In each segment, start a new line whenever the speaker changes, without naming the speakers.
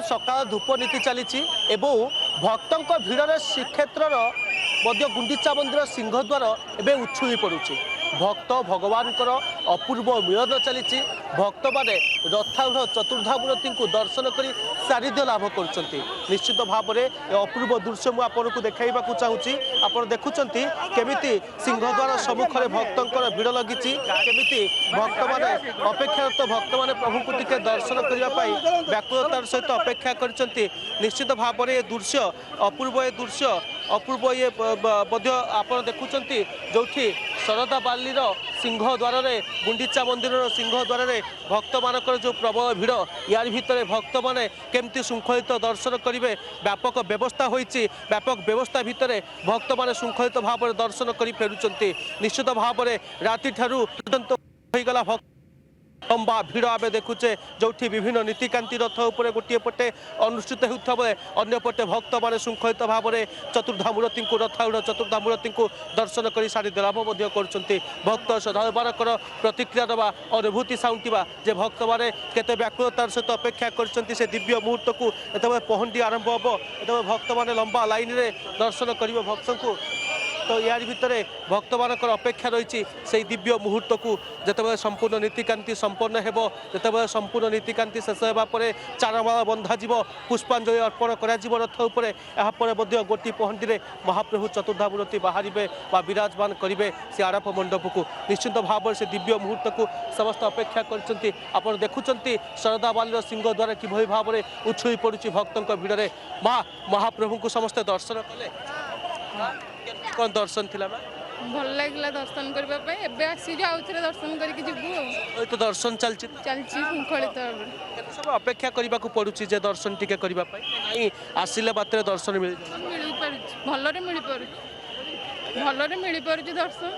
सकाळ धूप नीति चली भक्तों भिड़ श्रीक्षेत्र गुंडीचा मंदिर सिंहद्वार एवं उछुली पड़ुछि। भक्त भगवान अपूर्व मिलन चली भक्त मैंने रथारूढ़ चतुर्धामूर्ति को दर्शन कर सानिध्य लाभ कर निश्चित भाव में अपूर्व दृश्य मुझे देखा चाहूँगी। आप देखुं केमी सिंहद्वार सम्मुखें भक्तों भिड़ लगी केमी भक्त मैंने अपेक्षारत भक्त मैंने प्रभु को टिके दर्शन करने व्याकुलतार सहित अपेक्षा कर निश्चित भाव में दृश्य अपूर्व दृश्य अपूर्व ये आप देखुं जो शरदा बालीर सिंहद्वार गुंडीचा मंदिर सिंहद्वार भक्त मानकर जो प्रबल भिड़ यार भितर भक्त मैंने केमती श्रृंखलित दर्शन करेंगे व्यापक व्यवस्था होती व्यापक व्यवस्था भितर भक्त मैंने श्रृंखलित भाव में दर्शन कर फेरुंच निश्चित भाव में राति ठारू होगला भक्त लंबा भिड़ आम देखुचे जो विभिन्न नीतिकांति रथ उपर गोटे पटे अनुष्ठित होता बेले अंपटे भक्त मैंने श्रृंखलित भाव में चतुर्धामूर्ति को रथारूढ़ चतुर्धामूर्ति को दर्शन कर सानिध्य लाभ कर भक्त श्रद्धालुमानकर प्रतिक्रिया देवा अनुभूति साउंटिबा जे भक्त मैंने केते व्याकुलतार सहित अपेक्षा कर दिव्य मुहूर्त को जो पहंडी आरंभ हम जो भक्त मैंने लंबा लाइन में दर्शन करेंगे भक्त को तो यार भितर भक्त मानकर अपेक्षा रही से दिव्य मुहूर्त को जिते संपूर्ण नीतिकांति संपन्न होते संपूर्ण नीतिकांति शेष होगापर चारमाला बंधाज पुष्पांजलि अर्पण कर रथ उपरे गोटी पहंडी में महाप्रभु चतुर्धामूर्ति बाहर विराजमान करेंगे से आड़प मंडप को निश्चित भाव से दिव्य मुहूर्त को समस्त अपेक्षा कर देखुं शरदा बालीर सिंह द्वारा किभली भाव में उछुली पड़ुछि भक्तों भिड़ में महाप्रभु को समस्त दर्शन कले कौन दर्शन थिला
भल लगे दर्शन करने आसी दर्शन करके
तो दर्शन चलती
श्रृंखलित
सब अपेक्षा करने को पड़ुछि जे दर्शन टिके करबा पई नहीं आसिले मात्र दर्शन मिल
भलरे मिल पारुछि दर्शन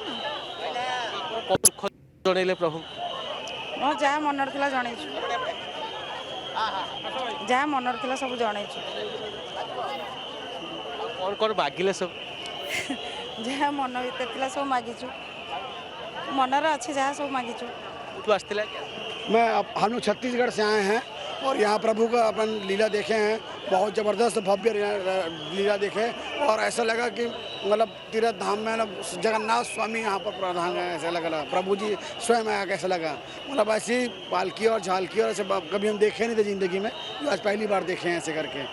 जनइले प्रभु
जहाँ मनर थिला जणैछु जहाँ मनर थिला सब जणैछु
कौन मागिले सब
जहाँ मन भर थिला सब मागिचु मनर अच्छी जहाँ सब मागिचु।
मैं हम लोग छत्तीसगढ़ से आए हैं और यहाँ प्रभु का अपन लीला देखे हैं बहुत ज़बरदस्त भव्य लीला देखे और ऐसा लगा कि मतलब तीर्थ धाम में मतलब जगन्नाथ स्वामी यहाँ पर प्रधान है ऐसा लगा प्रभु जी स्वयं आया कैसा लगा मतलब ऐसी पालकी और झालकी और ऐसे कभी हम देखे नहीं थे ज़िंदगी में आज पहली बार देखे हैं ऐसे करके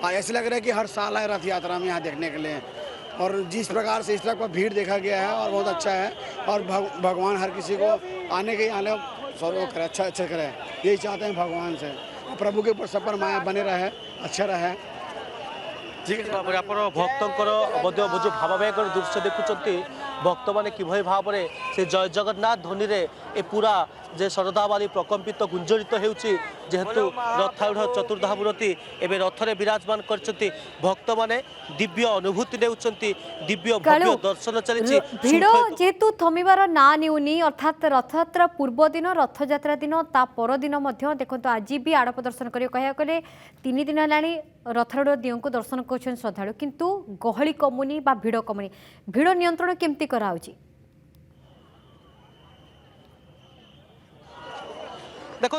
और ऐसे लग रहा है कि हर साल आए रथ यात्रा में यहाँ देखने के लिए और जिस प्रकार से इस तरह का भीड़ देखा गया है और बहुत अच्छा है और भगवान हर किसी को आने के आने सर्व करे अच्छा करे यही चाहते हैं भगवान से प्रभु के ऊपर सब पर माया बने रहे अच्छा रहे।
ठीक है आप भक्तर जो भावावेगर दृश्य देखुं भक्त मैंने किभली भाव में से जय जगन्नाथ ध्वनि ए पूरा जे शरदाबाली प्रकम्पित गुंजरित होतु रथारूढ़ चतुर्धामूर्ति एवं रथरे विराजमान कर भक्त मैंने दिव्य अनुभूति ने दिव्य भव्य दर्शन चली
भिड़ जेहेतु थमिबार ना नेउनी अर्थात रथयात्रा पूर्व दिन रथयात्रा दिन ता पर दिन देखो आज भी आड़प दर्शन कर कहे 3 दिन है रथारूढ़ दियों को दर्शन कर श्रद्धालु किंतु गहली कमुनी बा भिड़ कमुनी भिड़ नियंत्रण केमती कराउची
देखो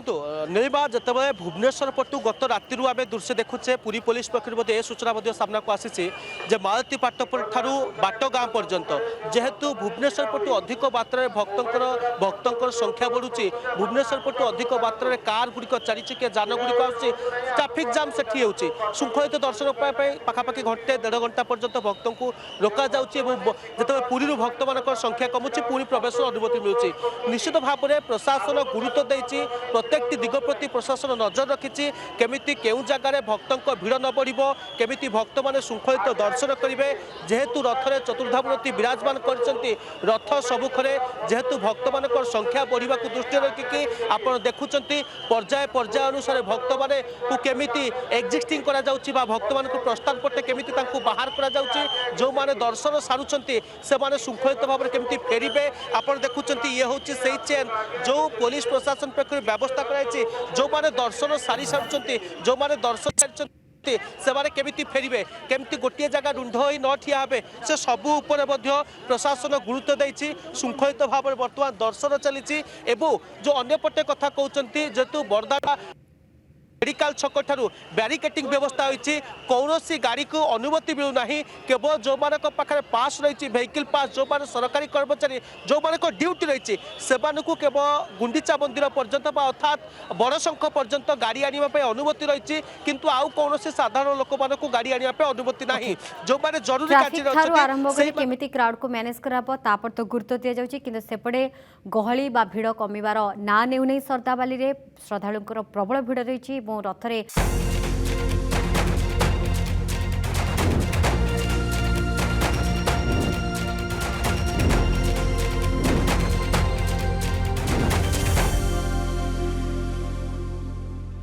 नीलिमा जिते भुवनेश्वर पटू गत राति आम दृश्य देखुचे पूरी पुलिस पक्ष ए सूचना सामना को आसी मालती पाटपुर ठारू बाट गाँ पर्यंत जेहेतु भुवनेश्वर पटू अधिक मात्रा भक्तों संख्या बढ़ुची भुवनेश्वर पटू अधिक मात्रा कार गुड़िक चार चकिया जान गुड़िक आसी ट्राफिक जाम से श्रृंखलित दर्शन पाखापाखि घंटे 1.5 घंटा पर्यंत भक्तों को रोक जाते पुरी भक्त मान संख्या कमुची पूरी प्रवेश अनुमति मिलूँ निश्चित भाव में प्रशासन गुरुत्व देती प्रत्येक दिग प्रति प्रशासन नजर रखी केमिति केउ जगार भक्तों भिड़ न बढ़ केमिति भक्त मैंने श्रृंखलित दर्शन करेंगे जेहेतु रथरे चतुर्धामूर्ति विराजमान कर रथ सबुखरे जेहेतु भक्त मान संख्या बढ़ा को दृष्टि रखिकी आप देखुं पर्याय पर्याय अनुसार भक्त मैंने केमिति एक्जिस्टिंग करा जाउछि बा भक्त मान प्रस्थान पटे केमिति तांको बाहर करा जाउछि जो माने दर्शन सारुचंती से माने श्रृंखलित भाव में केमिति फेरिबे आप देखुं ये हूँ से चेन जो पुलिस प्रशासन पक्ष व्यवस्था कराई जो माने दर्शन सारी सारी जो माने दर्शन सारी से माने केमिति फेरिबे केमिति गोटे जगह रुंढ होई न ठिया हेबे से सबु ऊपर मध्य प्रशासन गुरुत्व देछि श्रृंखलित भाव में वर्तमान दर्शन चली एवं जो अन्य पटे कथा कहउचंती जेतु बरदाडा मेडिकल छक ठारू बैरिकेटिंग व्यवस्था होती कौन गाड़ी को अनुमति मिलूना केवल जो पाखे पास रही वेहिकल पास जो सरकारी कर्मचारी जो ड्यूटी रही से केवल गुंडीचा मंदिर पर्यंत अर्थात बड़शंख पर्यंत गाड़ी आने अनुमति रही किंतु आउ कौन साधारण लोक मान गाड़ी आने अनुमति ना जो जरूरी
ट्राफिक ठारू आरंभ
कार्य
कर केमिति क्राउड को मैनेज कराबो तापर तो गुरुत्व दिया जाउची किंतु सेपटे गहली बा भिड़ कमिबार ना नेउ नै सरदाबाली रे श्रद्धालुंकर प्रबल भिड़ रही रथरे